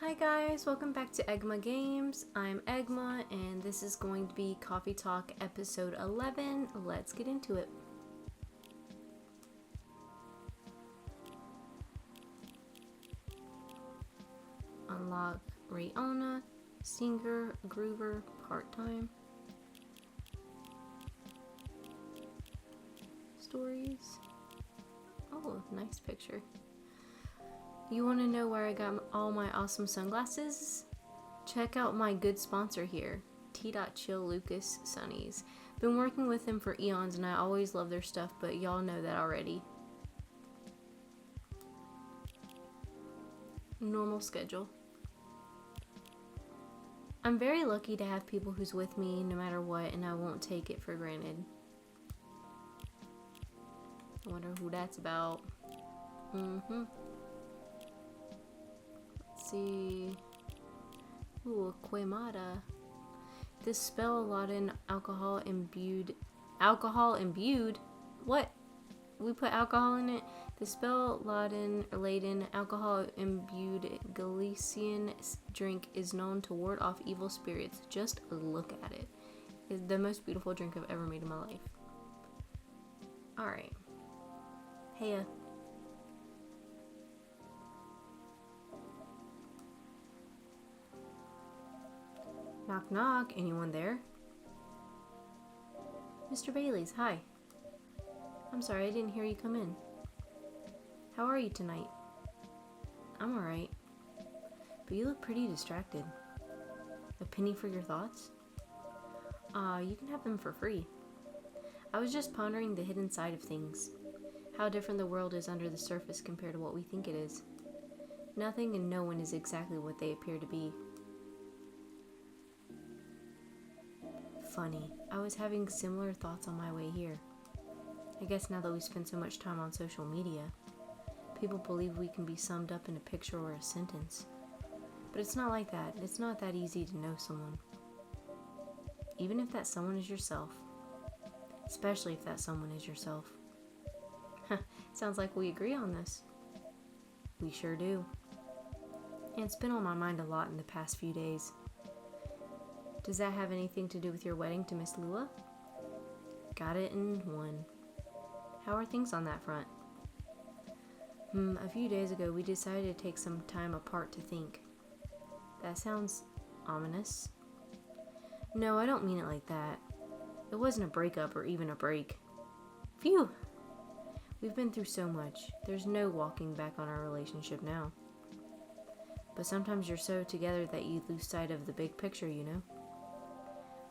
Hi guys, welcome back to Egma Games. I'm Egma and this is going to be Coffee Talk episode 11. Let's get into it. Unlock Rayona, Singer, Groover, part-time. Stories. Oh, nice picture. You want to know where I got all my awesome sunglasses? Check out my good sponsor here, T.Chill Lucas Sunnies. Been working with them for eons and I always love their stuff, but y'all know that already. Normal schedule. I'm very lucky to have people who's with me no matter what, and I won't take it for granted. I wonder who that's about. See. Ooh, Quemada. This spell allotted alcohol imbued. What? We put alcohol in it? The spell laden alcohol imbued Galician drink is known to ward off evil spirits. Just look at it. It's the most beautiful drink I've ever made in my life. Alright. Heya. Knock knock, anyone there? Mr. Bailey's, hi. I'm sorry, I didn't hear you come in. How are you tonight? I'm alright. But you look pretty distracted. A penny for your thoughts? You can have them for free. I was just pondering the hidden side of things. How different the world is under the surface compared to what we think it is. Nothing and no one is exactly what they appear to be. Funny, I was having similar thoughts on my way here. I guess now that we spend so much time on social media, people believe we can be summed up in a picture or a sentence. But it's not like that. It's not that easy to know someone. Even if that someone is yourself. Especially if that someone is yourself. Sounds like we agree on this. We sure do. And it's been on my mind a lot in the past few days. Does that have anything to do with your wedding to Miss Lua? Got it in one. How are things on that front? A few days ago we decided to take some time apart to think. That sounds ominous. No, I don't mean it like that. It wasn't a breakup or even a break. Phew! We've been through so much. There's no walking back on our relationship now. But sometimes you're so together that you lose sight of the big picture, you know?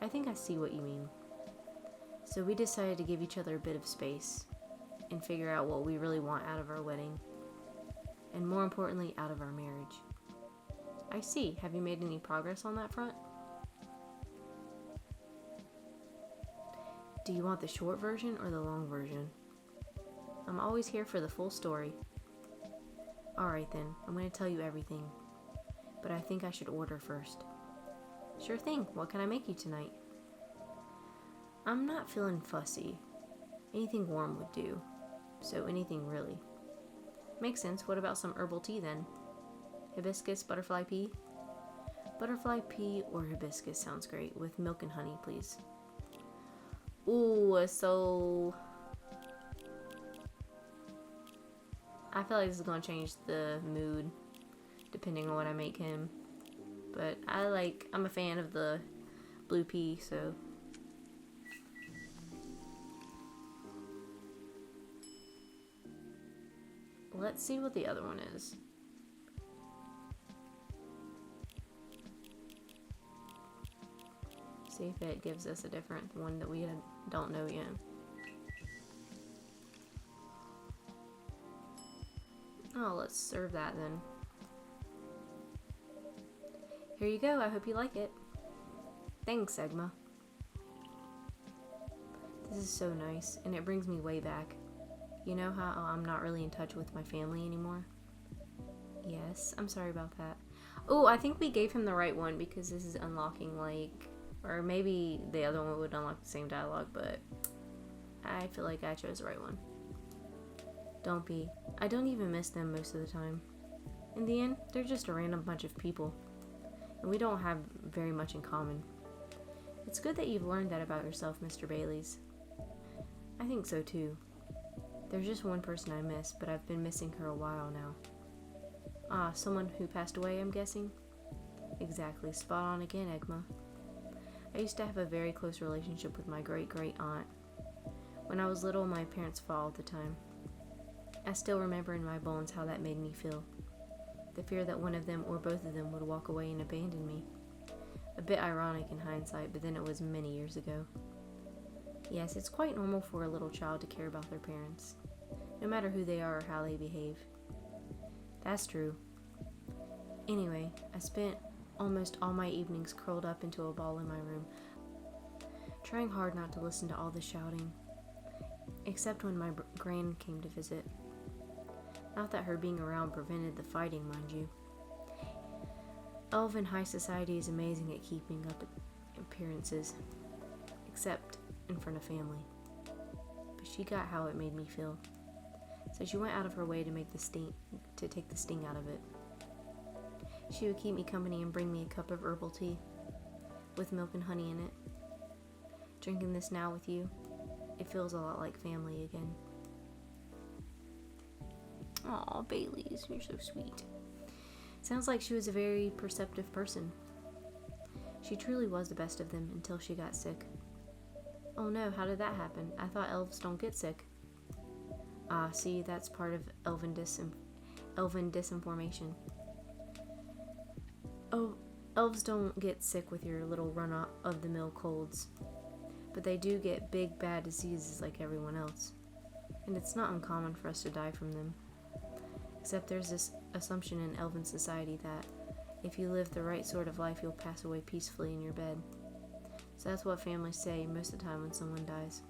I think I see what you mean. So we decided to give each other a bit of space and figure out what we really want out of our wedding. And more importantly, out of our marriage. I see. Have you made any progress on that front? Do you want the short version or the long version? I'm always here for the full story. Alright then, I'm going to tell you everything. But I think I should order first. Sure thing. What can I make you tonight? I'm not feeling fussy. Anything warm would do. So anything really. Makes sense. What about some herbal tea then? Hibiscus Butterfly pea? Butterfly pea or hibiscus sounds great. With milk and honey, please. Ooh, so... I feel like this is going to change the mood depending on what I make him. But I'm a fan of the blue pea, so. Let's see what the other one is. See if it gives us a different one that we don't know yet. Oh, let's serve that then. Here you go, I hope you like it. Thanks, Egma. This is so nice, and it brings me way back. You know how I'm not really in touch with my family anymore? Yes, I'm sorry about that. Oh, I think we gave him the right one because this is unlocking or maybe the other one would unlock the same dialogue, but I feel like I chose the right one. Don't be. I don't even miss them most of the time. In the end, they're just a random bunch of people, and we don't have very much in common. It's good that you've learned that about yourself, Mr. Baileys. I think so too. There's just one person I miss, but I've been missing her a while now. Ah, someone who passed away, I'm guessing? Exactly, spot on again, Egma. I used to have a very close relationship with my great-great-aunt. When I was little, my parents fought all the time. I still remember in my bones how that made me feel. The fear that one of them or both of them would walk away and abandon me. A bit ironic in hindsight, but then it was many years ago. Yes, it's quite normal for a little child to care about their parents, no matter who they are or how they behave. That's true. Anyway, I spent almost all my evenings curled up into a ball in my room, trying hard not to listen to all the shouting, except when my gran came to visit. Not that her being around prevented the fighting, mind you. Elven high society is amazing at keeping up appearances, except in front of family. But she got how it made me feel, so she went out of her way to take the sting out of it. She would keep me company and bring me a cup of herbal tea with milk and honey in it. Drinking this now with you, it feels a lot like family again. Aw, Baileys, you're so sweet. Sounds like she was a very perceptive person. She truly was the best of them until she got sick. Oh no, how did that happen? I thought elves don't get sick. Ah, see, that's part of elven disinformation. Oh, elves don't get sick with your little run-of-the-mill colds, but they do get big bad diseases like everyone else, and it's not uncommon for us to die from them. Except there's this assumption in elven society that if you live the right sort of life, you'll pass away peacefully in your bed. So that's what families say most of the time when someone dies.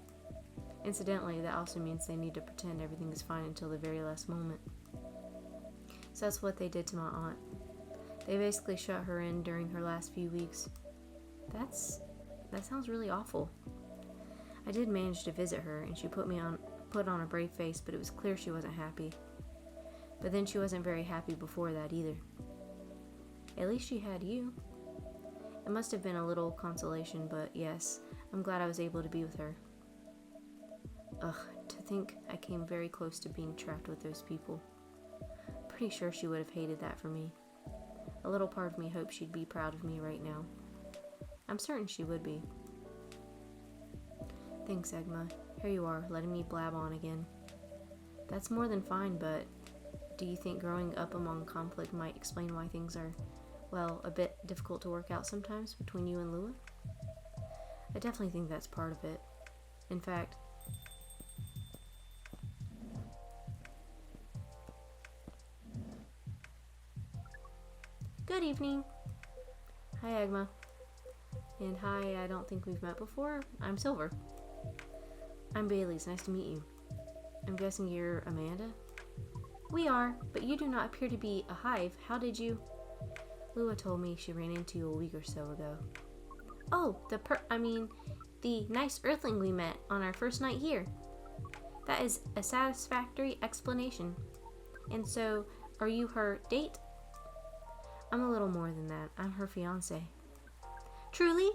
Incidentally, that also means they need to pretend everything is fine until the very last moment. So that's what they did to my aunt. They basically shut her in during her last few weeks. That sounds really awful. I did manage to visit her, and she put on a brave face, but it was clear she wasn't happy. But then she wasn't very happy before that either. At least she had you. It must have been a little consolation, but yes, I'm glad I was able to be with her. Ugh, to think I came very close to being trapped with those people. Pretty sure she would have hated that for me. A little part of me hopes she'd be proud of me right now. I'm certain she would be. Thanks, Egma. Here you are, letting me blab on again. That's more than fine, but do you think growing up among conflict might explain why things are, well, a bit difficult to work out sometimes between you and Lua? I definitely think that's part of it. In fact, good evening. Hi, Egma. And hi, I don't think we've met before. I'm Silver. I'm Baileys. Nice to meet you. I'm guessing you're Amanda? We are, but you do not appear to be a hive. How did you? Lua told me she ran into you a week or so ago. Oh, the nice earthling we met on our first night here. That is a satisfactory explanation. And so, are you her date? I'm a little more than that. I'm her fiancé. Truly?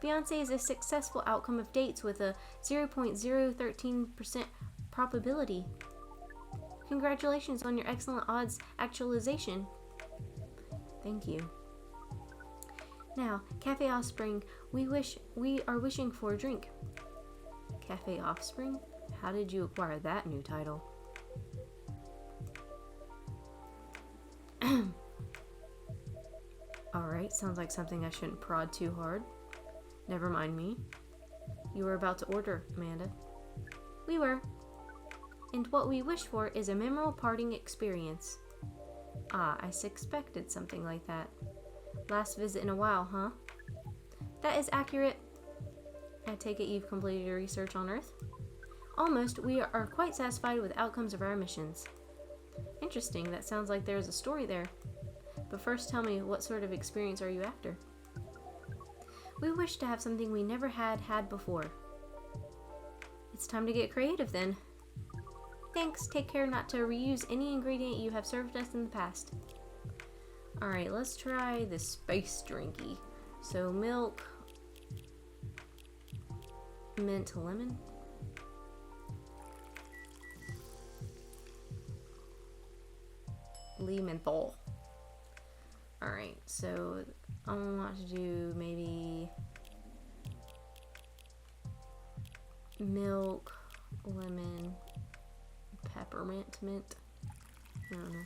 Fiancé is a successful outcome of dates with a 0.013% probability. Congratulations on your excellent odds actualization. Thank you. Now, Cafe Offspring, we are wishing for a drink. Cafe Offspring? How did you acquire that new title? Alright, sounds like something I shouldn't prod too hard. Never mind me. You were about to order, Amanda. We were. And what we wish for is a memorable parting experience. Ah, I suspected something like that. Last visit in a while, huh? That is accurate. I take it you've completed your research on Earth? Almost. We are quite satisfied with the outcomes of our missions. Interesting. That sounds like there's a story there. But first tell me, what sort of experience are you after? We wish to have something we never had before. It's time to get creative then. Thanks, take care not to reuse any ingredient you have served us in the past. Alright, let's try the space drinky. So milk, mint lemon. Lee menthol. Alright, so I want to do maybe milk, lemon, peppermint, mint. I don't know.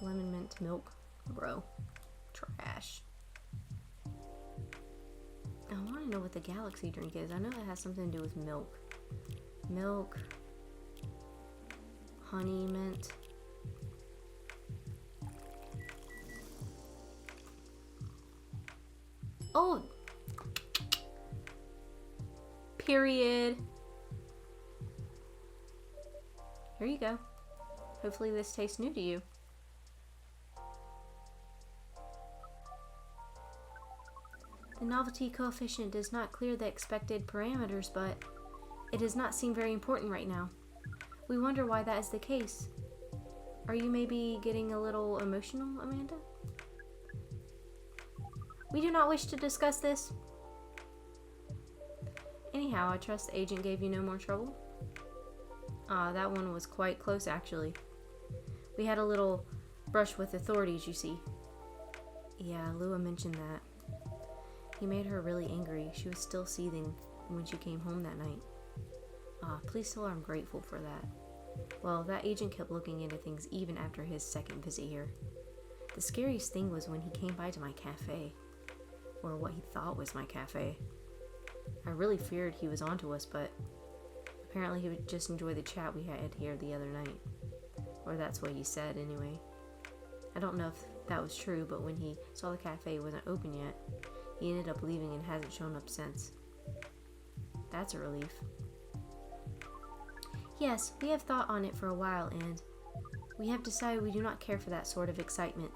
Lemon mint milk. Bro. Trash. I want to know what the galaxy drink is. I know it has something to do with milk. Milk. Honey mint. Oh! Period. Here you go. Hopefully this tastes new to you. The novelty coefficient does not clear the expected parameters, but it does not seem very important right now. We wonder why that is the case. Are you maybe getting a little emotional, Amanda? We do not wish to discuss this. Anyhow, I trust the agent gave you no more trouble? That one was quite close, actually. We had a little brush with authorities, you see. Yeah, Lua mentioned that. He made her really angry. She was still seething when she came home that night. Please tell her I'm grateful for that. Well, that agent kept looking into things even after his second visit here. The scariest thing was when he came by to my cafe. Or what he thought was my cafe. I really feared he was onto us, but apparently he would just enjoy the chat we had here the other night. Or that's what he said, anyway. I don't know if that was true, but when he saw the cafe wasn't open yet, he ended up leaving and hasn't shown up since. That's a relief. Yes, we have thought on it for a while, and we have decided we do not care for that sort of excitement.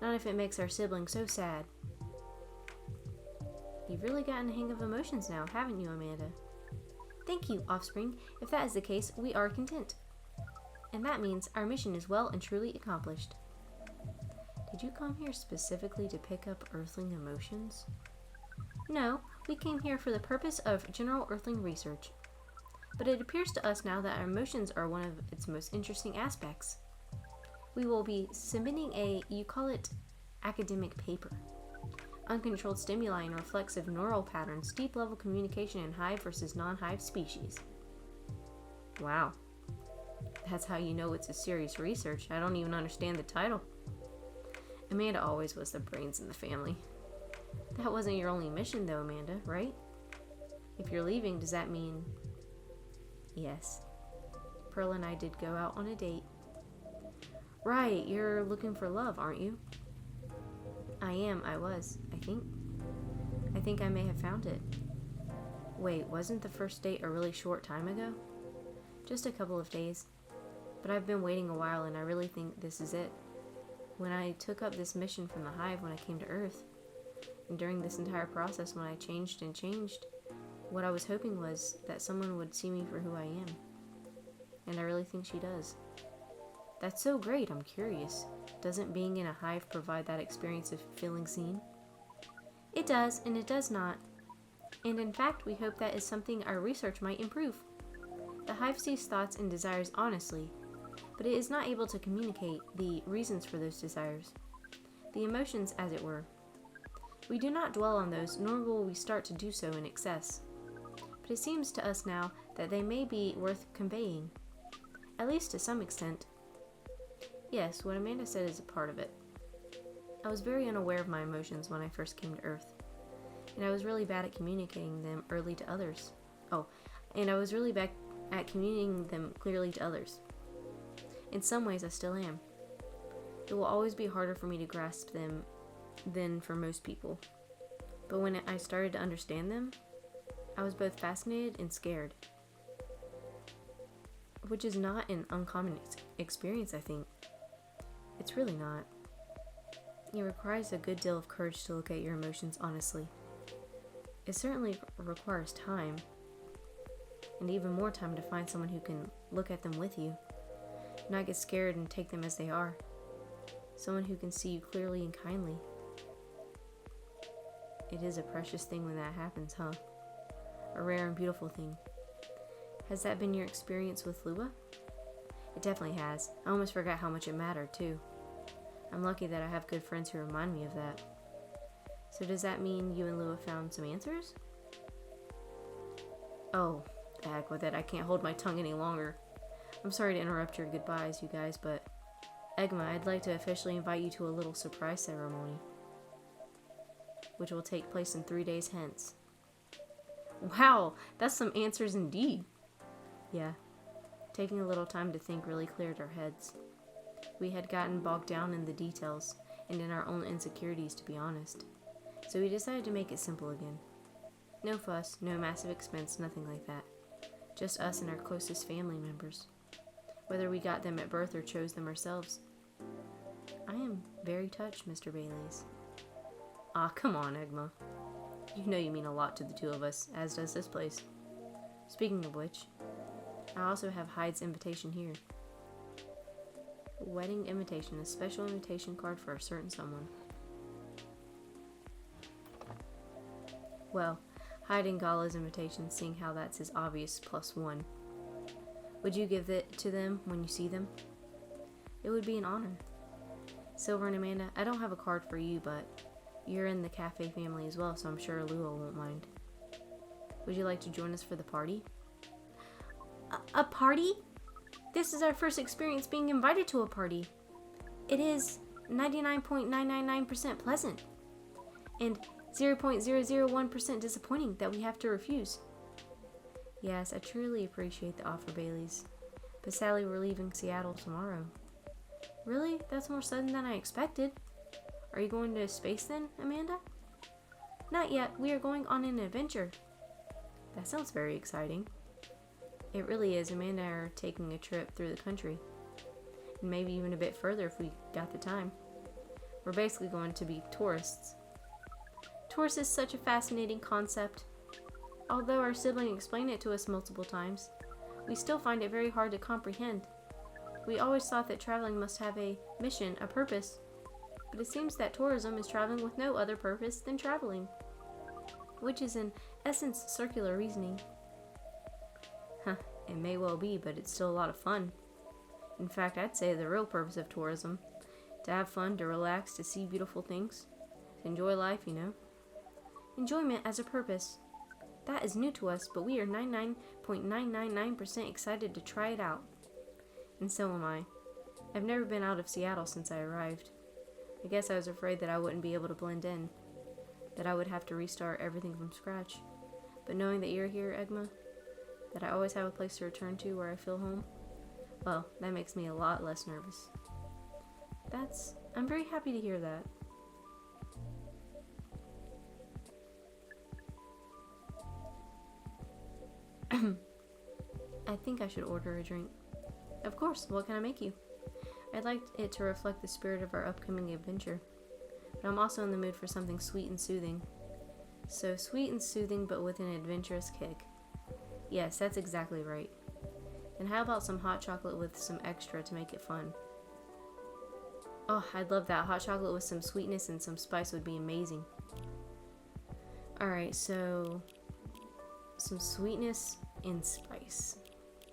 Not if it makes our siblings so sad. You've really gotten the hang of emotions now, haven't you, Amanda? Thank you, Offspring. If that is the case, we are content. And that means our mission is well and truly accomplished. Did you come here specifically to pick up Earthling emotions? No, we came here for the purpose of general Earthling research. But it appears to us now that our emotions are one of its most interesting aspects. We will be submitting a, you call it, academic paper. Uncontrolled stimuli and reflexive neural patterns, deep level communication in hive versus non-hive species. Wow. That's how you know it's a serious research. I don't even understand the title. Amanda always was the brains in the family. That wasn't your only mission though, Amanda, right? If you're leaving, does that mean... Yes. Pearl and I did go out on a date. Right, you're looking for love, aren't you? I was, I think. I think I may have found it. Wait, wasn't the first date a really short time ago? Just a couple of days. But I've been waiting a while and I really think this is it. When I took up this mission from the hive when I came to Earth, and during this entire process when I changed and changed, what I was hoping was that someone would see me for who I am. And I really think she does. That's so great, I'm curious. Doesn't being in a hive provide that experience of feeling seen? It does, and it does not. And in fact, we hope that is something our research might improve. The hive sees thoughts and desires honestly, but it is not able to communicate the reasons for those desires. The emotions, as it were. We do not dwell on those, nor will we start to do so in excess. But it seems to us now that they may be worth conveying, at least to some extent. Yes, what Amanda said is a part of it. I was very unaware of my emotions when I first came to Earth, and I was really bad at communicating them early to others. And I was really bad at communicating them clearly to others. In some ways, I still am. It will always be harder for me to grasp them than for most people. But when I started to understand them, I was both fascinated and scared. Which is not an uncommon experience, I think. It's really not. It requires a good deal of courage to look at your emotions honestly. It certainly requires time. And even more time to find someone who can look at them with you, not get scared and take them as they are. Someone who can see you clearly and kindly. It is a precious thing when that happens, huh? A rare and beautiful thing. Has that been your experience with Lua? It definitely has. I almost forgot how much it mattered, too. I'm lucky that I have good friends who remind me of that. So does that mean you and Lua found some answers? Oh, the heck with it. I can't hold my tongue any longer. I'm sorry to interrupt your goodbyes, you guys, but Egma, I'd like to officially invite you to a little surprise ceremony, which will take place in 3 days hence. Wow, that's some answers indeed. Yeah, taking a little time to think really cleared our heads. We had gotten bogged down in the details and in our own insecurities, to be honest. So we decided to make it simple again. No fuss, no massive expense, nothing like that. Just us and our closest family members. Whether we got them at birth or chose them ourselves. I am very touched, Mr. Bailey's. Ah, come on, Egma. You know you mean a lot to the two of us, as does this place. Speaking of which, I also have Hyde's invitation here. Wedding invitation, a special invitation card for a certain someone. Well, Hyde and Gala's invitation, seeing how that's his obvious +1. Would you give it to them when you see them? It would be an honor. Silver and Amanda, I don't have a card for you, but you're in the cafe family as well, so I'm sure Lua won't mind. Would you like to join us for the party? A party? This is our first experience being invited to a party. It is 99.999% pleasant and 0.001% disappointing that we have to refuse. Yes, I truly appreciate the offer, Bailey's. But sadly, we're leaving Seattle tomorrow. Really? That's more sudden than I expected. Are you going to space then, Amanda? Not yet. We are going on an adventure. That sounds very exciting. It really is. Amanda and I are taking a trip through the country. And maybe even a bit further if we got the time. We're basically going to be tourists. Tourist is such a fascinating concept. Although our sibling explained it to us multiple times, we still find it very hard to comprehend. We always thought that traveling must have a mission, a purpose. But it seems that tourism is traveling with no other purpose than traveling. Which is in essence circular reasoning. Huh, it may well be, but it's still a lot of fun. In fact, I'd say the real purpose of tourism. To have fun, to relax, to see beautiful things. To enjoy life, you know. Enjoyment as a purpose. That is new to us, but we are 99.999% excited to try it out. And so am I. I've never been out of Seattle since I arrived. I guess I was afraid that I wouldn't be able to blend in. That I would have to restart everything from scratch. But knowing that you're here, Egma, that I always have a place to return to where I feel home, well, that makes me a lot less nervous. I'm very happy to hear that. I think I should order a drink. Of course, what can I make you? I'd like it to reflect the spirit of our upcoming adventure. But I'm also in the mood for something sweet and soothing. So sweet and soothing, but with an adventurous kick. Yes, that's exactly right. And how about some hot chocolate with some extra to make it fun? Oh, I'd love that. Hot chocolate with some sweetness and some spice would be amazing. Alright, so some sweetness and spice.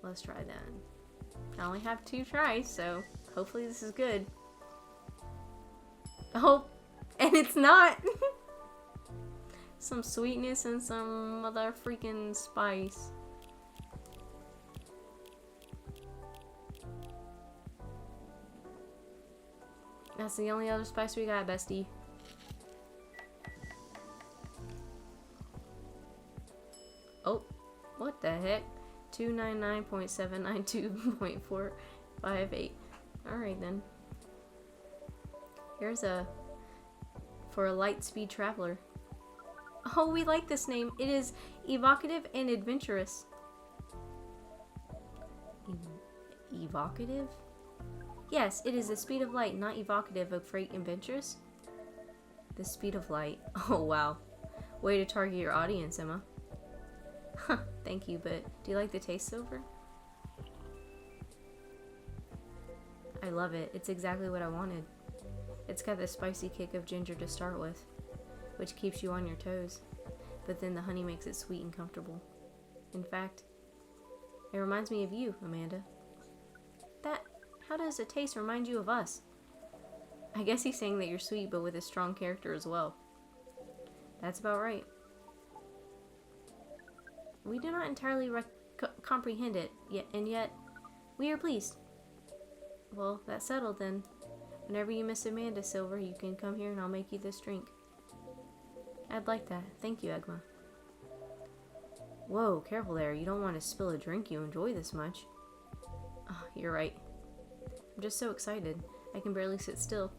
Let's try that. I only have 2 tries, so hopefully this is good. Oh, and it's not! Some sweetness and some mother freaking spice. That's the only other spice we got, bestie. Oh, what the heck? 299.792.458. Alright then. Here's for a light speed traveler. Oh, we like this name. It is evocative and adventurous. Evocative? Yes, it is the speed of light, not evocative of freight adventurous. The speed of light. Oh, wow. Way to target your audience, Emma. Huh, Thank you, but do you like the taste, Silver? I love it. It's exactly what I wanted. It's got the spicy kick of ginger to start with, which keeps you on your toes, but then the honey makes it sweet and comfortable. In fact, it reminds me of you, Amanda. How does a taste remind you of us? I guess he's saying that you're sweet, but with a strong character as well. That's about right. We do not entirely comprehend it, and yet we are pleased. Well, that's settled then. Whenever you miss Amanda, Silver, you can come here and I'll make you this drink. I'd like that. Thank you, Egma. Whoa, careful there. You don't want to spill a drink you enjoy this much. Oh, you're right. I'm just so excited. I can barely sit still.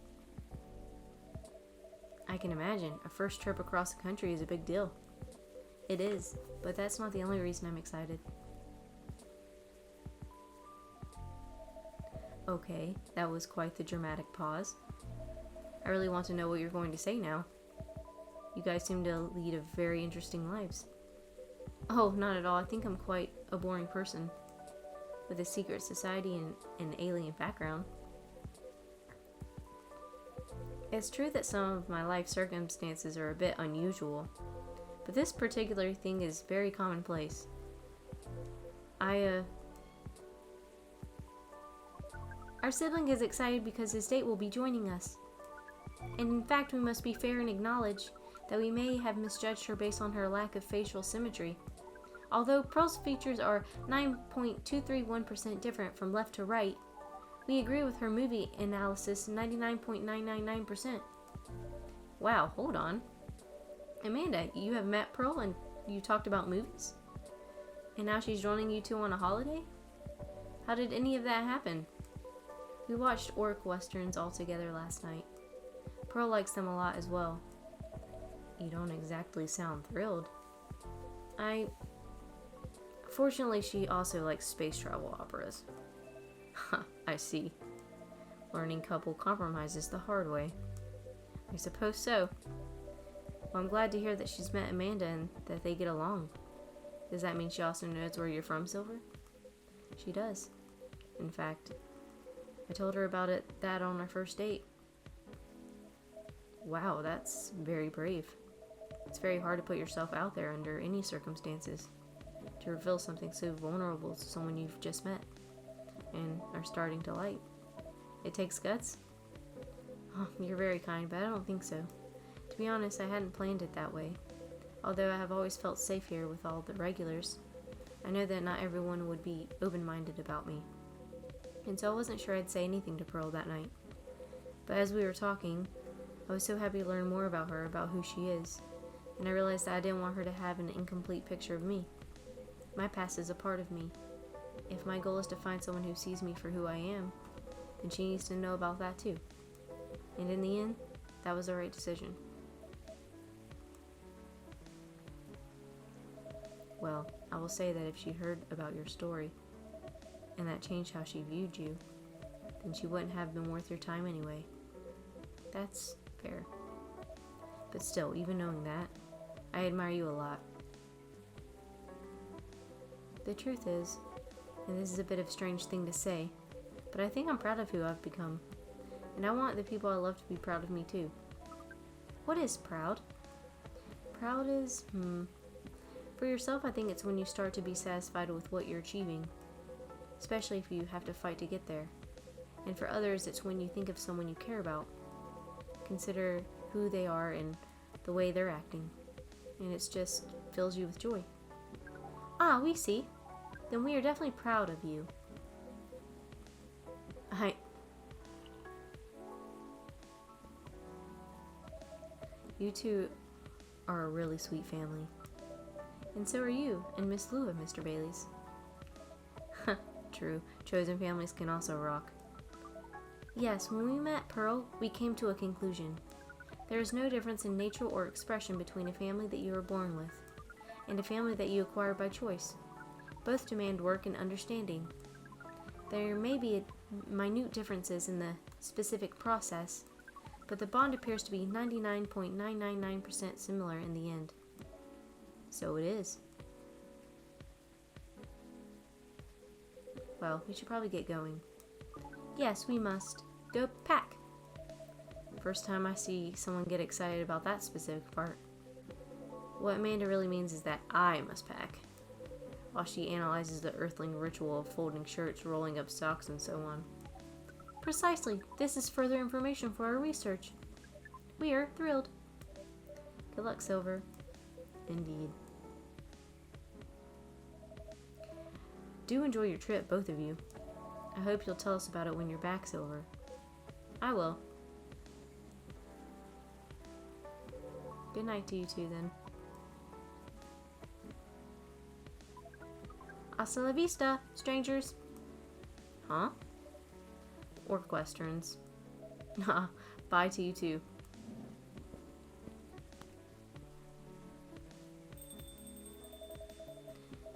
I can imagine. A first trip across the country is a big deal. It is, but that's not the only reason I'm excited. Okay, that was quite the dramatic pause. I really want to know what you're going to say now. You guys seem to lead a very interesting lives. Oh, not at all. I think I'm quite a boring person with a secret society and an alien background. It's true that some of my life circumstances are a bit unusual, but this particular thing is very commonplace. Our sibling is excited because his date will be joining us. And in fact, we must be fair and acknowledge that we may have misjudged her based on her lack of facial symmetry. Although Pearl's features are 9.231% different from left to right, we agree with her movie analysis 99.999%. Wow, hold on. Amanda, you have met Pearl and you talked about movies? And now she's joining you two on a holiday? How did any of that happen? We watched orc westerns all together last night. Pearl likes them a lot as well. You don't exactly sound thrilled. Fortunately, she also likes space travel operas. Huh, I see. Learning couple compromises the hard way. I suppose so. Well, I'm glad to hear that she's met Amanda and that they get along. Does that mean she also knows where you're from, Silver? She does. In fact, I told her about that on our first date. Wow, that's very brave. It's very hard to put yourself out there under any circumstances, to reveal something so vulnerable to someone you've just met and are starting to like. It takes guts? Oh, you're very kind, but I don't think so. To be honest, I hadn't planned it that way. Although I have always felt safe here with all the regulars, I know that not everyone would be open-minded about me. And so I wasn't sure I'd say anything to Pearl that night. But as we were talking, I was so happy to learn more about her, about who she is, and I realized that I didn't want her to have an incomplete picture of me. My past is a part of me. If my goal is to find someone who sees me for who I am, then she needs to know about that too. And in the end, that was the right decision. Well, I will say that if she heard about your story, and that changed how she viewed you, then she wouldn't have been worth your time anyway. That's fair. But still, even knowing that, I admire you a lot. The truth is, and this is a bit of a strange thing to say, but I think I'm proud of who I've become. And I want the people I love to be proud of me too. What is proud? Proud is, For yourself, I think it's when you start to be satisfied with what you're achieving, especially if you have to fight to get there. And for others, it's when you think of someone you care about, consider who they are and the way they're acting, and it just fills you with joy. Ah, we see. Then we are definitely proud of you. You two are a really sweet family. And so are you and Miss Lua, Mr. Bailey's. True, chosen families can also rock. Yes, when we met Pearl, we came to a conclusion. There is no difference in nature or expression between a family that you are born with and a family that you acquire by choice. Both demand work and understanding. There may be minute differences in the specific process, but the bond appears to be 99.999% similar in the end. So it is. Well, we should probably get going. Yes, we must. Go pack! First time I see someone get excited about that specific part. What Amanda really means is that I must pack, while she analyzes the earthling ritual of folding shirts, rolling up socks, and so on. Precisely. This is further information for our research. We are thrilled. Good luck, Silver. Indeed. Do enjoy your trip, both of you. I hope you'll tell us about it when you're back, Silver. I will. Good night to you two, then. Hasta la vista, strangers. Huh? Orc westerns. Bye to you too.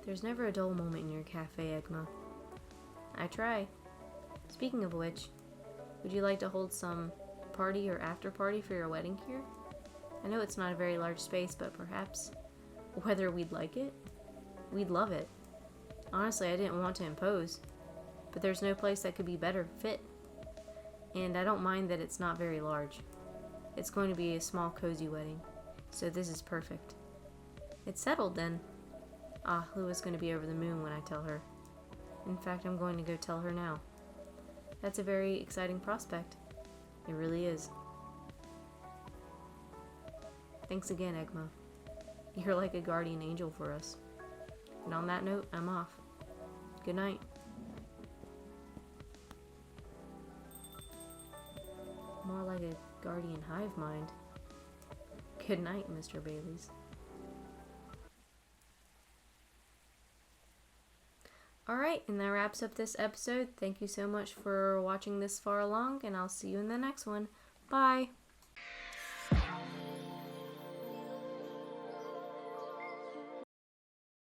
There's never a dull moment in your cafe, Egma. I try. Speaking of which, would you like to hold some party or after party for your wedding here? I know it's not a very large space, but perhaps whether we'd like it? We'd love it. Honestly, I didn't want to impose, but there's no place that could be better fit. And I don't mind that it's not very large. It's going to be a small, cozy wedding, so this is perfect. It's settled then. Ah, Lua's going to be over the moon when I tell her. In fact, I'm going to go tell her now. That's a very exciting prospect. It really is. Thanks again, Egma. You're like a guardian angel for us. And on that note, I'm off. Good night. More like a guardian hive mind. Good night, Mr. Baileys. Alright, and that wraps up this episode. Thank you so much for watching this far along, and I'll see you in the next one. Bye!